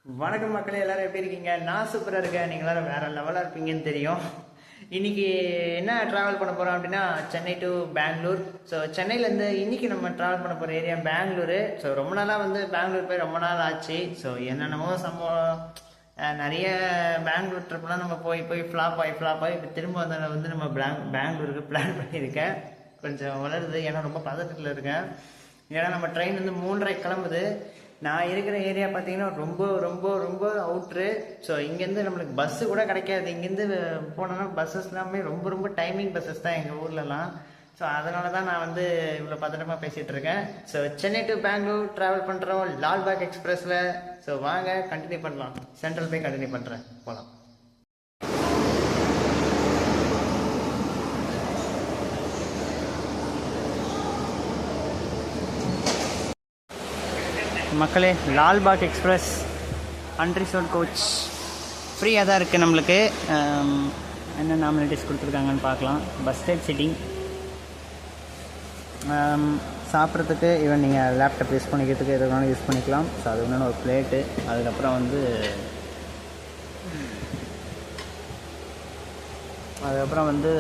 வணக்கம் மக்களே, எல்லாரும் எப்படி இருக்கீங்க? நான் சூப்பராக இருக்கேன். நீங்கள் எல்லாரும் வேறு லெவலாக இருப்பீங்கன்னு தெரியும். இன்றைக்கி என்ன ட்ராவல் பண்ண போகிறோம் அப்படின்னா, சென்னை டு பெங்களூர். ஸோ சென்னையிலேருந்து இன்றைக்கி நம்ம ட்ராவல் பண்ண போகிற ஏரியா பெங்களூரு. ஸோ ரொம்ப நாளாக வந்து பெங்களூர் போய் ரொம்ப நாள் ஆச்சு. ஸோ என்னென்னமோ சம்பவம், நிறைய பெங்களூர் ட்ரிப்லாம் நம்ம போய் போய் ஃப்ளாப் ஆகி இப்போ திரும்ப வந்து நம்ம பெங்களூருக்கு பிளான் பண்ணியிருக்கேன். கொஞ்சம் வளருது, ஏன்னா ரொம்ப பதட்டத்தில் இருக்கேன். ஏன்னா நம்ம ட்ரெயின் வந்து 3:30 கிளம்புது. நான் இருக்கிற ஏரியா பார்த்தீங்கன்னா ரொம்ப ரொம்ப ரொம்ப அவுட்ரு. ஸோ இங்கேருந்து நம்மளுக்கு பஸ்ஸு கூட கிடைக்காது. இங்கேருந்து போனோன்னா பஸ்ஸஸ் எல்லாமே ரொம்ப ரொம்ப டைமிங் பஸ்ஸஸ் தான் எங்கள் ஊர்லலாம். ஸோ அதனால தான் நான் வந்து இவ்வளோ பதட்டமாக பேசிகிட்டு இருக்கேன். So Chennai to Bangalore travel பண்ணுறோம் லால்பாக் எக்ஸ்பிரஸில். ஸோ வாங்க கண்டினியூ பண்ணலாம். சென்ட்ரல் போய் கண்டினியூ பண்ணுறேன், போகலாம். மக்களே, லால்பாக் எக்ஸ்பிரஸ் அன்ரிசர்வ்ட் கோச் ஃப்ரீயாக தான் இருக்குது நம்மளுக்கு. என்ன நாமினிட்டிஸ் கொடுத்துருக்காங்கன்னு பார்க்கலாம். பஸ் டைப் சிட்டிங், சாப்பிட்றதுக்கு ஈவன் நீங்கள் லேப்டாப் யூஸ் பண்ணிக்கிறதுக்கு எது வேணாலும் யூஸ் பண்ணிக்கலாம். ஸோ அது ஒன்று ஒரு பிளேட்டு. அதுக்கப்புறம் வந்து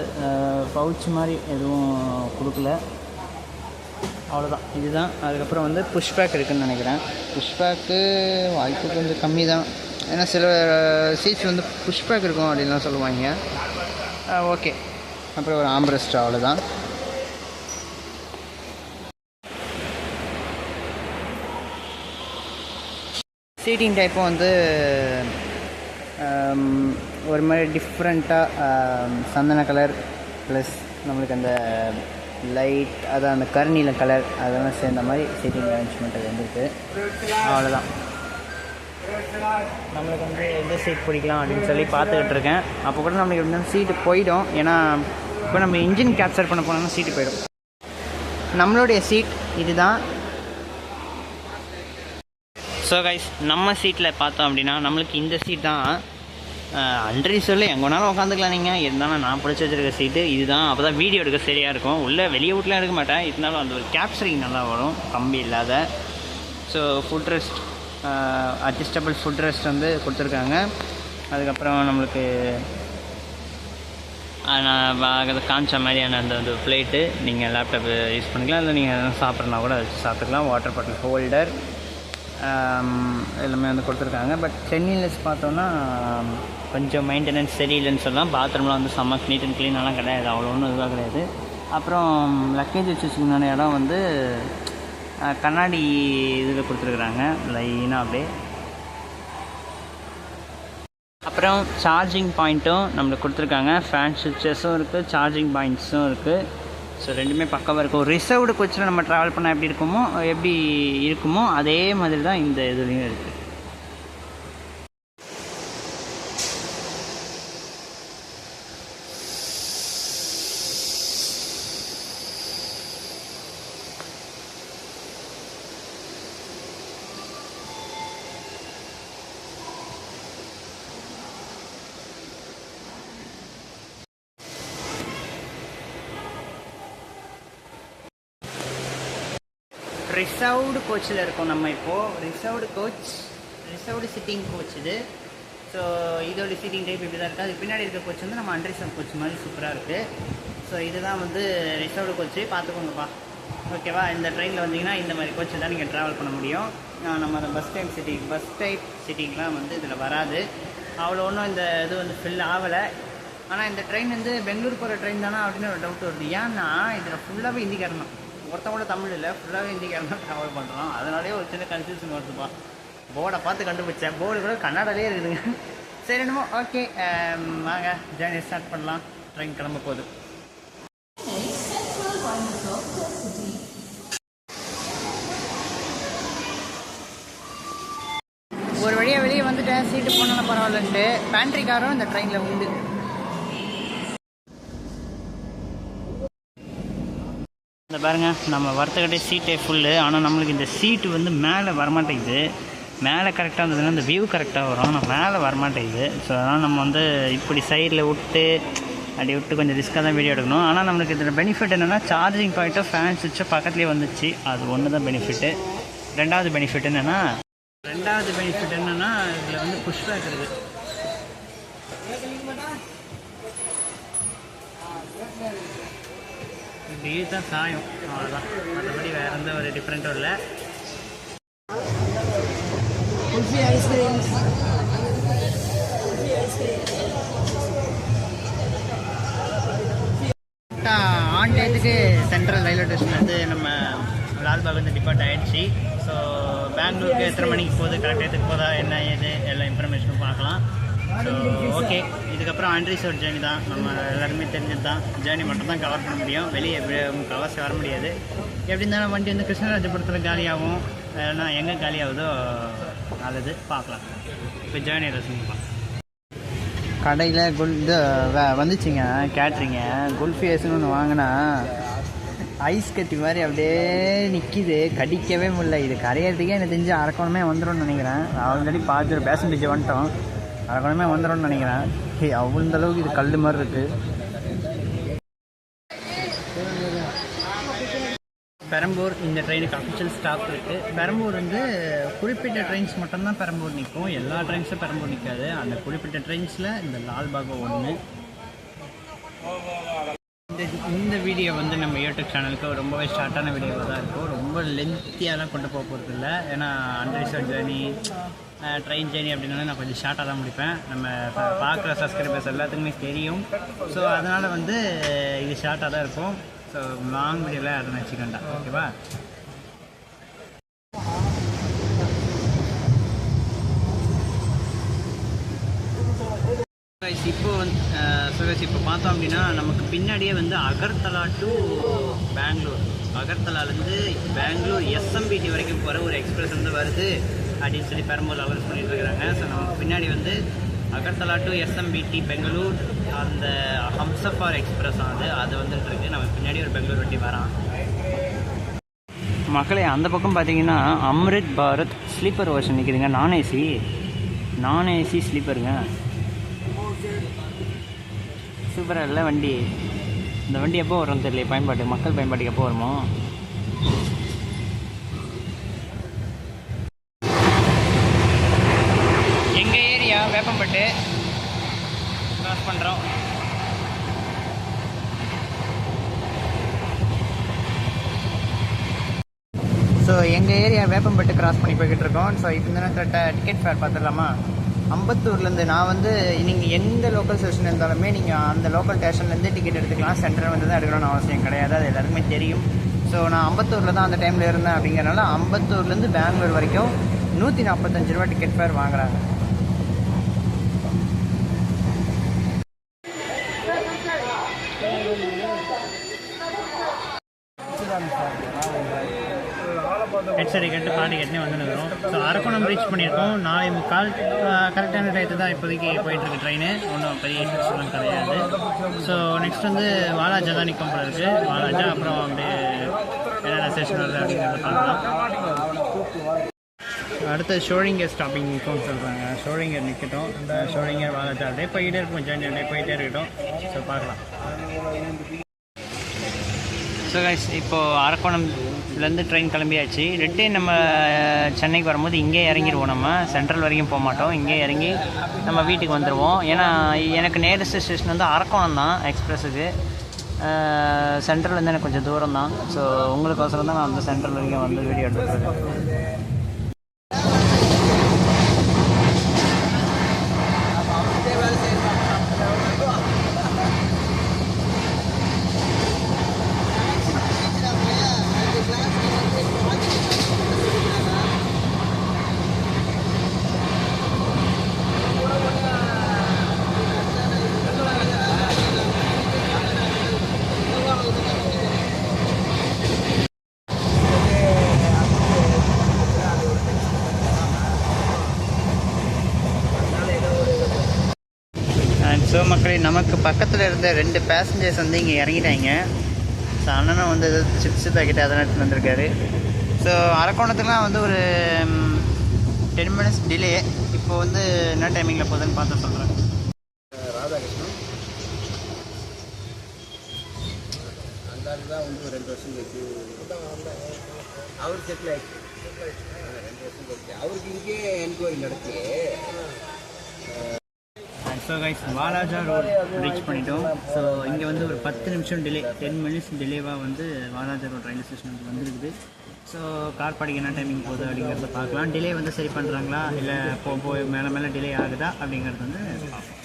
பவுச் மாதிரி எதுவும் கொடுக்கல, அவ்வளோதான். இதுதான். அதுக்கப்புறம் வந்து புஷ்பேக் இருக்குதுன்னு நினைக்கிறேன். புஷ்பேக்கு வாய்ப்பு கொஞ்சம் கம்மி தான், ஏன்னா சில சீட்ஸ் வந்து புஷ்பேக் இருக்கும் அப்படின்லாம் சொல்லுவாங்க. ஓகே. அப்புறம் ஒரு ஆம்ரெஸ்ட், அவ்வளோதான். சீட்டிங் டைப்பும் வந்து ஒரு மாதிரி டிஃப்ரெண்ட்டாக சந்தன கலர் ப்ளஸ் நம்மளுக்கு அந்த லைட், அதான் அந்த கருநீல கலர், அதெல்லாம் சேர்ந்த மாதிரி சீட்டிங் அரேஞ்ச்மெண்ட் அது வந்துருக்கு. அவ்வளோதான். நம்மளுக்கு வந்து எந்த சீட் பிடிக்கலாம் அப்படின்னு சொல்லி பார்த்துக்கிட்டு இருக்கேன். அப்போ கூட நம்மளுக்கு எப்படி சீட்டு போயிடும், ஏன்னா இப்போ நம்ம இன்ஜின் கேப்சர் பண்ண போனோம்னா சீட்டு போயிடும். நம்மளுடைய சீட் இதுதான். ஸோ கைஸ், நம்ம சீட்டில் பார்த்தோம் அப்படின்னா நம்மளுக்கு இந்த சீட் தான். அன்றி சொல்லி எங்கே வேணாலும் உட்காந்துக்கலாம். நீங்கள் இருந்தாலும் நான் பிடிச்சி வச்சுருக்க சீட்டு இதுதான். அப்போ தான் வீடியோ எடுக்க சரியாக இருக்கும். உள்ளே வெளியே வீட்டில் எடுக்க மாட்டேன், இருந்தாலும் அந்த ஒரு கேப்சரிங் நல்லா வரும், கம்பி இல்லாத. So food rest, adjustable food rest வந்து கொடுத்துருக்காங்க. அதுக்கப்புறம் நம்மளுக்கு நான் காமிச்ச மாதிரியான அந்த பிளேட்டு நீங்கள் லேப்டாப் யூஸ் பண்ணிக்கலாம், இல்லை நீங்கள் சாப்பிட்றனா கூட வச்சு சாப்பிட்டுக்கலாம். வாட்டர் பாட்டில் ஹோல்டர் எல்லாமே வந்து கொடுத்துருக்காங்க. பட் சென்னையில் பார்த்தோன்னா கொஞ்சம் மெயின்டெனன்ஸ் சரியில்லைன்னு சொல்லலாம். பாத்ரூம்லாம் வந்து செம்ம நீட் அண்ட் க்ளீனெல்லாம் கிடையாது, அவ்வளோ ஒன்றும் இதுவாக கிடையாது. அப்புறம் லக்கேஜ் வச்சுருக்கான இடம் வந்து கண்ணாடி இதில் கொடுத்துருக்குறாங்க லைனாக அப்படியே. அப்புறம் சார்ஜிங் பாயிண்ட்டும் நம்மளுக்கு கொடுத்துருக்காங்க. ஃபேன் சுவிட்சஸும் இருக்குது, சார்ஜிங் பாயிண்ட்ஸும் இருக்குது. ஸோ ரெண்டுமே பக்கவாக இருக்கும். ரிசர்வ்டு கோச்சில் நம்ம ட்ராவல் பண்ணால் எப்படி இருக்குமோ அதே மாதிரி தான் இந்த இதுலேயும் இருக்குது. ரிசர்வ்டு கோச்சில் இருக்கோம் நம்ம இப்போது. ரிசர்வ்டு சிட்டிங் கோச் இது. ஸோ இதோட சீட்டிங் டைப் இப்படி தான் இருக்குது. அது பின்னாடி இருக்க கோச் வந்து நம்ம அன்ரிசர்வ் கோச் மாதிரி சூப்பராக இருக்குது. ஸோ இதுதான் வந்து ரிசர்வ்டு கோச்சு, பார்த்துக்கோங்கப்பா. ஓகேவா? இந்த ட்ரெயினில் வந்தீங்கன்னா இந்த மாதிரி கோச்சு தான் நீங்கள் ட்ராவல் பண்ண முடியும். நம்ம அந்த பஸ் டைப் சிட்டிங்லாம் வந்து இதில் வராது. அவ்வளோ ஒன்றும் இந்த இது வந்து ஃபில் ஆகலை. ஆனால் இந்த ட்ரெயின் வந்து பெங்களூர் போகிற ட்ரெயின் தானே அப்படின்னு ஒரு டவுட் வருது. ஏன்னா இதில் ஃபுல்லாகவே ஹிந்திக்காரணும், ஒருத்தன் கூட தமிழ் இல்லை, ஃபுல்லாகவே ஹிந்திக்காரன் ட்ராவல் பண்ணுறோம். அதனாலே ஒரு சின்ன கன்ஃபியூஷன் வருதுப்பா. போர்டை பார்த்து கண்டுபிடிச்சேன், போர்டு கூட கன்னடாலே இருக்குதுங்க. சரி, என்னமோ ஓகே, வாங்க ஜேர்னி ஸ்டார்ட் பண்ணலாம். ட்ரெயின் கிளம்ப போகுது. ஒரு வழியாக வெளியே வந்துட்டேன், சீட்டு போனாலும் பரவாயில்லன்ட்டு. பேண்ட்ரி காரும் இந்த ட்ரெயினில் உண்டு. இந்த பாருங்கள், நம்ம வரத்துக்கிட்டே சீட்டே ஃபுல்லு. ஆனால் நம்மளுக்கு இந்த சீட்டு வந்து மேலே வரமாட்டேங்குது. மேலே கரெக்டாக இருந்ததுன்னா இந்த வியூ கரெக்டாக வரும், ஆனால் மேலே வரமாட்டேங்குது. ஸோ அதனால் நம்ம வந்து இப்படி சைடில் விட்டு அப்படி விட்டு கொஞ்சம் ரிஸ்க்காக தான் வீடியோ எடுக்கணும். ஆனால் நம்மளுக்கு இதில் பெனிஃபிட் என்னென்னா, சார்ஜிங் பாயிண்ட்டோ ஃபேன் சுவிட்சோ பக்கத்துலேயே வந்துச்சு. அது ஒன்று தான் பெனிஃபிட்டு. ரெண்டாவது பெனிஃபிட் என்னென்னா, ரெண்டாவது பெனிஃபிட் என்னென்னா இதில் வந்து புஷ் பேக் இருக்குது. இப்படியே தான் சாயம், அவ்வளோதான். மற்றபடி வேறு எந்த ஒரு டிஃப்ரெண்ட்டும் இல்லை. ஆன் டயத்துக்கு சென்ட்ரல் ரயில்வே ஸ்டேஷன்லேருந்து நம்ம லால்பாக் வந்து டிபார்ட் ஆகிடுச்சு. ஸோ பெங்களூருக்கு எத்தனை மணிக்கு போகுது, கரெக்ட் டயத்துக்கு போதா, என்ன ஏது எல்லா இன்ஃபர்மேஷனும் பார்க்கலாம். ஸோ ஓகே, இதுக்கப்புறம் அன்ரிசர்வ் ஜேர்னி தான். நம்ம எல்லாருமே தெரிஞ்சது தான், ஜேர்னி மட்டும் தான் கவர் பண்ண முடியும், வெளியே கவர்ஸ் வர முடியாது. எப்படி இருந்தாலும் வண்டி வந்து கிருஷ்ணராஜபுரத்தில் காலியாகும், இல்லைன்னா எங்கே காலியாகுதோ நல்லது, பார்க்கலாம். இப்போ ஜேர்னி ரசிங்கப்பா. கடையில் இது வந்துச்சுங்க கேட்ரிங்க, குல்ஃபி ஐஸ்னு ஒன்று வாங்கினா ஐஸ் கட்டி மாதிரி அப்படியே நிற்கிது, கடிக்கவே முடியல. இது கரையிறதுக்கே எனக்கு தெரிஞ்சு அரக்கணமே வந்துடும்னு நினைக்கிறேன். ஆல்ரெடி பார்த்து பேசஞ்சேஜ் வந்துட்டோம், அரக்கணமே வந்துடும்னு நினைக்கிறேன். அவ்வளோ அளவுக்கு இது கல் மாதிரி இருக்குது. பெரம்பூர் இந்த ட்ரெயினுக்கு அஃபிஷியல் ஸ்டாப் இருக்குது. பெரம்பூர் வந்து குறிப்பிட்ட ட்ரெயின்ஸ் மட்டும்தான் பெரம்பூர் நிற்கும், எல்லா ட்ரெயின்ஸும் பெரம்பூர் நிற்காது. அந்த குறிப்பிட்ட ட்ரெயின்ஸில் இந்த லால்பாக் ஒன்று. இந்த வீடியோ வந்து நம்ம யூடியூப் சேனலுக்கு ரொம்பவே ஷார்ட்டான வீடியோவாக தான் இருக்கும், ரொம்ப லென்த்தியாலாம் கொண்டு போக போகிறது இல்லை. ஏன்னா அன்ரிசர்வ் ஜேர்னி, ட்ரெயின் ஜேர்னி அப்படின்னாலும் நான் கொஞ்சம் ஷார்ட்டாக தான் முடிப்பேன். நம்ம பார்க்குற சப்ஸ்கிரைபர்ஸ் எல்லாத்துக்குமே தெரியும். ஸோ அதனால் வந்து இது ஷார்ட்டாக தான் இருக்கும். ஸோ லாங் வீடியோவில் அதை நினச்சிக்கண்டா, ஓகேவா? இப்போ வந்து இப்போ பார்த்தோம் அப்படின்னா நமக்கு பின்னாடியே வந்து அகர்தலா டு பெங்களூர், அகர்தலாலேருந்து பெங்களூர் எஸ்எம்பிடி வரைக்கும் போகிற ஒரு எக்ஸ்பிரஸ் வந்து வருது அப்படின்னு சொல்லி பெரம்பூர் அலர்ஸ் பண்ணிட்டு இருக்கிறாங்க. ஸோ நமக்கு பின்னாடி வந்து அகர்தலா டு எஸ்எம்பிடி பெங்களூர் அந்த ஹம்சஃபார் எக்ஸ்பிரஸ் ஆகுது, அது வந்துட்டு இருக்கு. நமக்கு பின்னாடி ஒரு பெங்களூர் வண்டி வரான். மக்களே, அந்த பக்கம் பார்த்தீங்கன்னா அம்ரித் பாரத் ஸ்லீப்பர் வெர்ஷன் நிற்கிதுங்க, நான் ஏசி ஸ்லீப்பருங்க. சூப்பராக இல்லை வண்டி. இந்த வண்டி எப்போ வரும் தெரியல, பயன்பாட்டு மக்கள் பயன்பாட்டுக்கு எப்போ வருமோ? எங்கள் ஏரியா வேப்பம்பட்டு கிராஸ் பண்ணுறோம். ஸோ எங்கள் ஏரியா வேப்பம்பட்டு கிராஸ் பண்ணி போய்கிட்டு இருக்கோம். ஸோ இப்போ இந்த நேரத்தில் டிக்கெட் ஃபேர் பார்த்துடலாமா? அம்பத்தூர்லேருந்து நான் வந்து நீங்கள் எந்த லோக்கல் ஸ்டேஷன் இருந்தாலுமே நீங்கள் அந்த லோக்கல் ஸ்டேஷன்லேருந்து டிக்கெட் எடுத்துக்கலாம், சென்ட்ரல் வந்து தான் எடுக்கணும்னு அவசியம் கிடையாது, அது எல்லாருக்குமே தெரியும். ஸோ நான் அம்பத்தூரில் தான் அந்த டைமில் இருந்தேன். அப்படிங்கிறனால அம்பத்தூர்லேருந்து பெங்களூர் வரைக்கும் 145 ரூபா டிக்கெட் ஃபேர் வாங்குறாங்க. ஹெட்செட் கேட்டு பாட்டு கேட்டுனே வந்துருக்கிறோம். ஸோ அரக்கோணம் ரீச் பண்ணியிருக்கோம். 4:45 கரெக்டான டயத்து தான் இப்போதைக்கு போயிட்டுருக்கு ட்ரெயின், ஒன்றும் பெரிய இன்ஃபெக்ஷன்லாம் கிடையாது. ஸோ நெக்ஸ்ட் வந்து வாலாஜா தான் நிற்கும் போல இருக்குது. வாலாஜா அப்புறம் அப்படியே என்னென்ன ஸ்டேஷன் வருது அப்படிங்கிறத பார்க்கலாம். அடுத்து ஷோரிங்கர் ஸ்டாப்பிங் நிற்கும்னு சொல்கிறாங்க. ஷோரிங்கர் நிற்கட்டும், ஷோரிங்கர் வாலாஜா அப்படியே போயிட்டே இருக்கும், ஜேர்னி அப்படியே போயிட்டே இருக்கட்டும். ஸோ பார்க்கலாம். ஸோ கைஸ், இப்போது அரக்கோணம்லேருந்து ட்ரெயின் கிளம்பியாச்சு. ரிட்டர்ன் நம்ம சென்னைக்கு வரும்போது இங்கே இறங்கிடுவோம். நம்ம சென்ட்ரல் வரைக்கும் போக மாட்டோம், இங்கே இறங்கி நம்ம வீட்டுக்கு வந்துடுவோம். ஏன்னா எனக்கு நேரஸ்ட் ஸ்டேஷன் வந்து அரக்கோணம் தான் எக்ஸ்பிரஸுக்கு. சென்ட்ரல் வந்து எனக்கு கொஞ்சம் தூரம் தான். ஸோ உங்களுக்கோசரம் தான் நான் வந்து சென்ட்ரல் வரைக்கும் வந்து வீடியோ எடுத்துருக்கேன். ஸோ மக்களே, நமக்கு பக்கத்தில் இருந்த 2 பேசஞ்சர்ஸ் வந்து இங்கே இறங்கிட்டாங்க. ஸோ அண்ணனும் வந்து சிப்ஸு பேக்கெட்டு அதெல்லாம் எடுத்துகிட்டு வந்திருக்காரு. ஸோ அரக்கோணத்துக்குலாம் வந்து ஒரு 10 minutes டிலே. இப்போ வந்து என்ன டைமிங்கில் போகுதுன்னு பார்த்து சொல்கிறேன். ராதாகிருஷ்ணன் அந்த ஆள் தான் வந்து 2 வருஷம் கழிச்சு அவர் செட்டில் ஆகிடுச்சு. 2 அவருக்கு இங்கே என்கொயரி நடத்தி so guys Walaja road reach பண்ணிட்டோம். ஸோ இங்கே வந்து ஒரு 10 நிமிஷம் டிலே, 10 மினிட்ஸ் டிலேவாக வந்து வாலாஜா ரோட் ரயில்வே ஸ்டேஷனுக்கு வந்துருக்குது. ஸோ கார் பாடிக்கு என்ன டைமிங் போகுது அப்படிங்கிறத பார்க்கலாம். டிலே வந்து சரி பண்ணுறாங்களா இல்லை போய் மேலே டிலே ஆகுதா அப்படிங்கிறது வந்து பார்ப்போம்.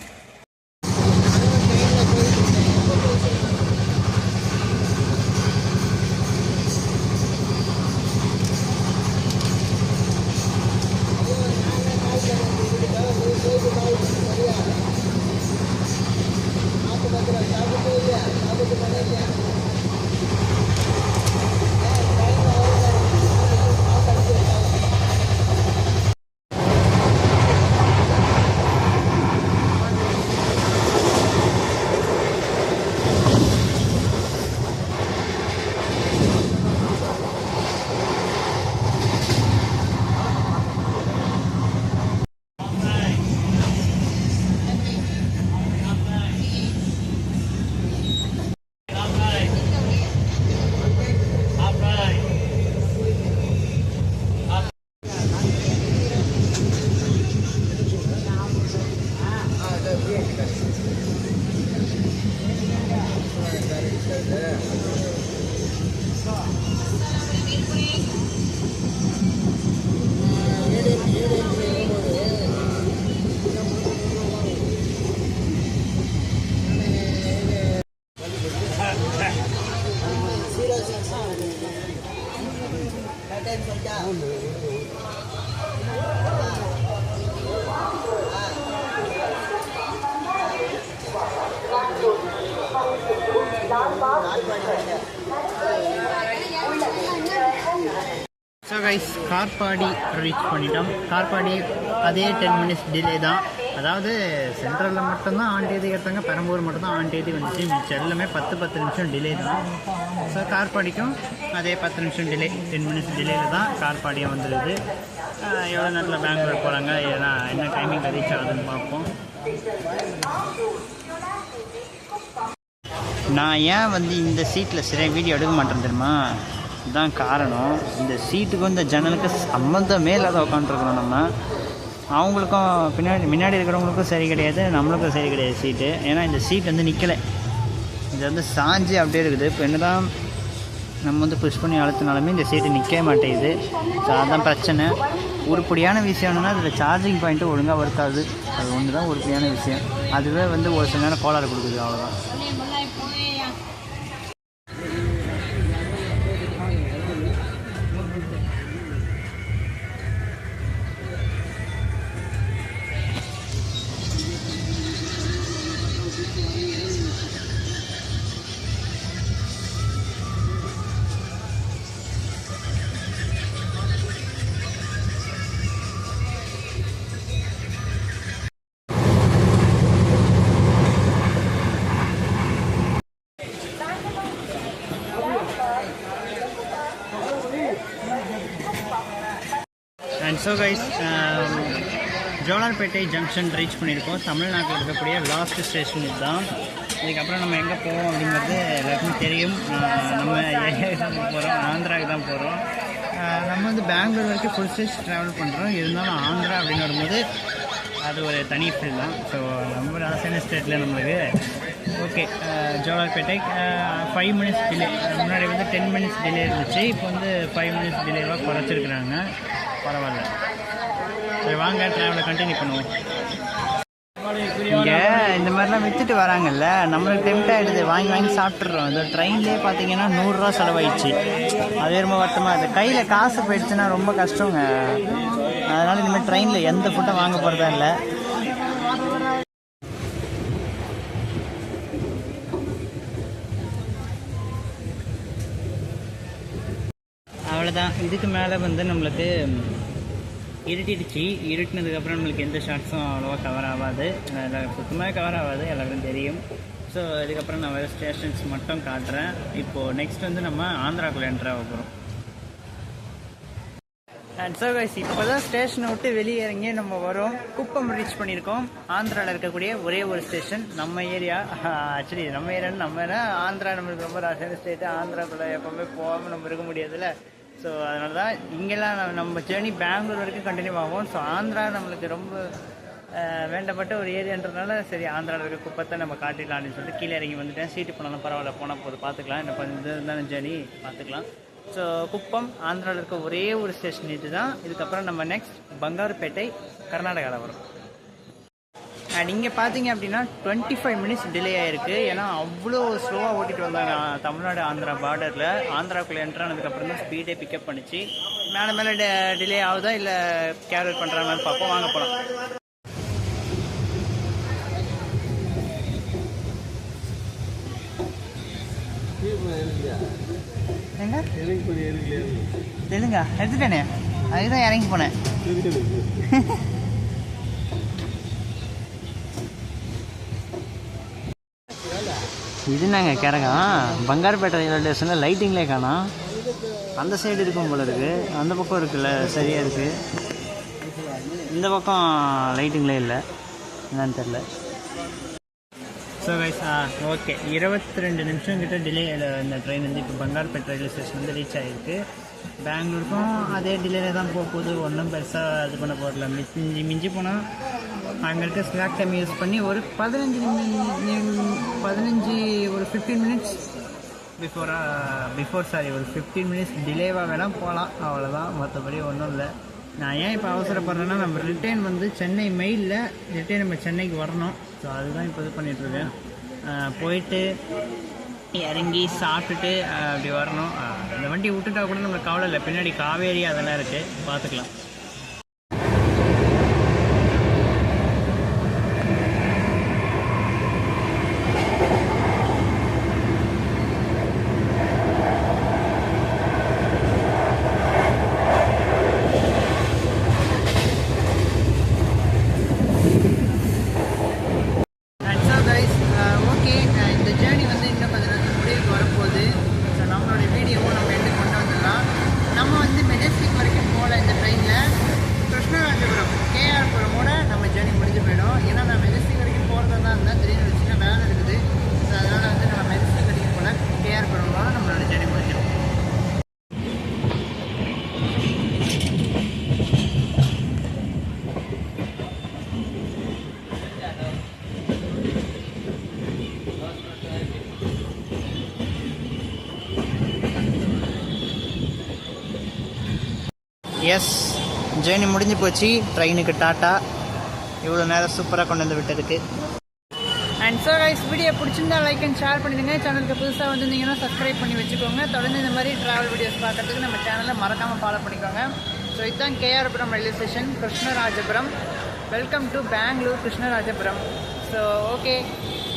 ஸோ கைஸ் கார்பாடி ரீச் பண்ணிட்டோம். கார்பாடி அதே 10 மினிட்ஸ் டிலே தான். அதாவது சென்ட்ரலில் மட்டும்தான் ஆன் தேதி எடுத்தாங்க, பெரம்பூர் மட்டும்தான் ஆன் தேதி வந்துச்சு. மிச்சம் எல்லாமே 10 நிமிஷம் டிலே தான். ஸோ கார்பாடிக்கும் அதே 10 நிமிஷம் டிலே, 10 மினிட்ஸ் டிலேயில் தான் கார்பாடியாக வந்துடுது. எவ்வளோ நேரத்தில் பெங்களூர் போகிறாங்க, ஏன்னா என்ன டைமிங் ரீச் ஆகுதுன்னு பார்ப்போம். நான் ஏன் வந்து இந்த சீட்டில் சரியாக வீடியோ எடுக்க மாட்டேன் தெரியுமா? இதுதான் காரணம். இந்த சீட்டுக்கும் இந்த ஜன்னலுக்கு சம்மந்தமே இல்லாத உட்காந்துருக்கணும் நம்ம. அவங்களுக்கும் முன்னாடி இருக்கிறவங்களுக்கும் சரி கிடையாது, நம்மளுக்கும் சரி கிடையாது சீட்டு. ஏன்னா இந்த சீட் வந்து நிற்கலை, இது வந்து சாஞ்சு அப்படியே இருக்குது. இப்போ என்ன தான் நம்ம வந்து புஷ் பண்ணி அழுத்தினாலுமே இந்த சீட்டு நிற்கவே மாட்டேங்குது. ஸோ அதுதான் பிரச்சனை. உருப்படியான விஷயம் என்னென்னா அதில் சார்ஜிங் பாயிண்ட்டு ஒழுங்காக ஒர்க்காது. அது ஒன்று தான் உருப்படியான விஷயம். அதுவே வந்து ஒரு சில நேரம் கோளாறு கொடுக்குது, அவ்வளோதான். And so guys Jolarpettai junction reach பண்ணியிருக்கோம். தமிழ்நாட்டில் இருக்கக்கூடிய லாஸ்ட் ஸ்டேஷன் இதுதான். இதுக்கப்புறம் நம்ம எங்கே போவோம் அப்படிங்கிறது எல்லாருக்குமே தெரியும். நம்ம ஏரியாவுக்கு தான் போகிறோம், ஆந்திராவுக்கு தான் போகிறோம். நம்ம வந்து பெங்களூர் வரைக்கும் ஃபுல் ஸ்டேஜ் ட்ராவல் பண்ணுறோம். இருந்தாலும் ஆந்திரா அப்படின்னு வரும்போது அது ஒரு தனி ஃபீல் தான். ஸோ நம்ம ராஜஸ்தான் ஸ்டேட்டில் நம்மளுக்கு ஓகே. ஜோலார்பேட்டை 5 மினிட்ஸ் டிலே, முன்னாடி வந்து 10 மினிட்ஸ் டிலே இருந்துச்சு. இப்போ வந்து 5 மினிட்ஸ் டிலேவாக குறைச்சிருக்கிறாங்க. பரவாயில்ல. சரி வாங்க ட்ராவலை கண்டினியூ பண்ணுவோம். இங்கே இந்த மாதிரிலாம் விற்றுட்டு வராங்கல்ல, நம்மளுக்கு டெம்ட் ஆகிடுது, வாங்கி சாப்பிட்றோம். இந்த ட்ரெயின்லேயே பார்த்தீங்கன்னா 100 ரூபா செலவாயிடுச்சு. அது ரொம்ப வருத்தமாக இருக்குது. கையில் காசு போயிடுச்சுன்னா ரொம்ப கஷ்டங்க. அதனால் இனிமேல் ட்ரெயினில் எந்த ஃபுட்டை வாங்க போகிறதா இல்லை. அவ்வளோதான். இதுக்கு மேலே வந்து நம்மளுக்கு இருட்டிடுச்சு. இருட்டினதுக்கப்புறம் நம்மளுக்கு எந்த ஷார்ட்ஸும் அவ்வளோவா கவர் ஆகாது, சுத்தமாக கவர் ஆகாது, எல்லாருக்கும் தெரியும். ஸோ இதுக்கப்புறம் நான் வேறு ஸ்டேஷன்ஸ் மட்டும் காட்டுறேன். இப்போது நெக்ஸ்ட் வந்து நம்ம ஆந்திராக்குள்ளே என்ட்ரு ஆக போகிறோம். அண்ட் ஸோ கைஸ் இப்போ தான் ஸ்டேஷனை விட்டு வெளியே இறங்கி நம்ம வரோம். குப்பம் ரீச் பண்ணியிருக்கோம். ஆந்திராவில் இருக்கக்கூடிய ஒரே ஒரு ஸ்டேஷன் நம்ம ஏரியா. ஆக்சுவலி நம்ம ஏரியான்னு நம்ம ஆந்திரா நம்மளுக்கு ரொம்ப ராசியான ஸ்டேட்டு. ஆந்திராக்குள்ளே எப்போவுமே போகாமல் நம்ம இருக்க முடியாதுல்ல. ஸோ அதனால தான் இங்கெல்லாம் நம்ம ஜேர்னி பெங்களூர் வரைக்கும் கண்டினியூ ஆகும். ஸோ ஆந்திரா நம்மளுக்கு ரொம்ப வேண்டப்பட்ட ஒரு ஏரியான்றதுனால சரி ஆந்திராவில் இருக்க குப்பத்தை நம்ம காட்டிடலாம் அப்படின்னு சொல்லிட்டு கீழே இறங்கி வந்துட்டேன். சீட்டு போனாலும் பரவாயில்ல, போனால் போது பார்த்துக்கலாம், இன்னும் கொஞ்சம் இது தானே ஜேர்னி பார்த்துக்கலாம். ஸோ குப்பம் ஆந்திராவில் இருக்க ஒரே ஒரு ஸ்டேஷன் இது தான். இதுக்கப்புறம் நம்ம நெக்ஸ்ட் பங்காருப்பேட்டை கர்நாடகாவில் வரும். அண்ட் இங்கே பார்த்தீங்க அப்படின்னா 25 மினிட்ஸ் டிலே ஆகிருக்கு. ஏன்னா அவ்வளோ ஸ்லோவாக ஓட்டிகிட்டு வந்தாங்க தமிழ்நாடு ஆந்திரா பார்டரில். ஆந்திராக்குள்ளே என்ட்ரு ஆனதுக்கப்புறம் தான் ஸ்பீடே பிக்கப் பண்ணிச்சு. மேலே டிலே ஆகுதா இல்லை கேர்வல் பண்ணுறாங்கன்னு பார்ப்போம், வாங்க போகலாம். எங்க தெலுங்கா எடுத்துட்டேனே, அதுதான் இறங்கி போனேன். இது நாங்கள் கேரகா பங்காருப்பேட்டை ரயில்வே ஸ்டேஷனில் லைட்டிங்லே காணோம். அந்த சைடு இருக்கும் போல இருக்குது, அந்த பக்கம் இருக்குல்ல சரியாக இருக்குது. இந்த பக்கம் லைட்டிங்லே இல்லை, என்னன்னு தெரில. ஸோ கைஸ் ஓகே 22 நிமிஷம் கிட்ட டிலே இந்த ட்ரெயின் வந்து இப்போ பங்காருப்பேட்டை ரயில்வே ஸ்டேஷன் வந்து ரீச் ஆகிருக்கு. பெங்களூருக்கும் அதே டிலேல தான் போக போகுது, ஒன்றும் பெருசாக இது பண்ண போகல. மிஞ்சி போனால் அங்கே இருக்க ஸ்லாக் டைம் யூஸ் பண்ணி ஒரு 15 ஒரு 15 மினிட்ஸ் ஒரு 15 மினிட்ஸ் டிலேவாக வேணால் போகலாம், அவ்வளோதான். மற்றபடி ஒன்றும் இல்லை. நான் ஏன் இப்போ அவசரப்படுறேன்னா நம்ம ரிட்டர்ன் வந்து சென்னை மெயிலில் ரிட்டர்ன் நம்ம சென்னைக்கு வரணும். ஸோ அதுதான் இப்போ இது பண்ணிகிட்ருக்கேன். போயிட்டு இறங்கி சாப்பிட்டுட்டு அப்படி வரணும். இந்த வண்டி விட்டுட்டா கூட நம்மளுக்கு கவலை இல்லை, பின்னாடி காவேரி அதெல்லாம் இருக்குது, பார்த்துக்கலாம். எஸ், ஜேர்னி முடிஞ்சு போச்சு. ட்ரெயினுக்கு டாட்டா. இவ்வளோ நேரம் சூப்பராக கொண்டு வந்து விட்டதுக்கு. அண்ட் ஸோ கைஸ், வீடியோ பிடிச்சிருந்தா லைக் அண்ட் ஷேர் பண்ணிடுங்க. சேனலுக்கு புதுசாக வந்திருந்தீங்கன்னா சப்ஸ்கிரைப் பண்ணி வச்சுக்கோங்க. தொடர்ந்து இந்த மாதிரி ட்ராவல் வீடியோஸ் பார்க்கறதுக்கு நம்ம சேனலை மறக்காமல் ஃபாலோ பண்ணிக்கோங்க. ஸோ இதுதான் KR Puram railway station, Krishnarajapuram. Welcome to Bangalore Krishnarajapuram. So okay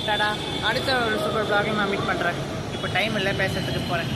டாடா. அடுத்த ஒரு சூப்பர் ப்ளாகில் நான் மீட் பண்ணுறேன். இப்போ டைம் இல்லை, பேசுறதுக்கு போகிறேன்.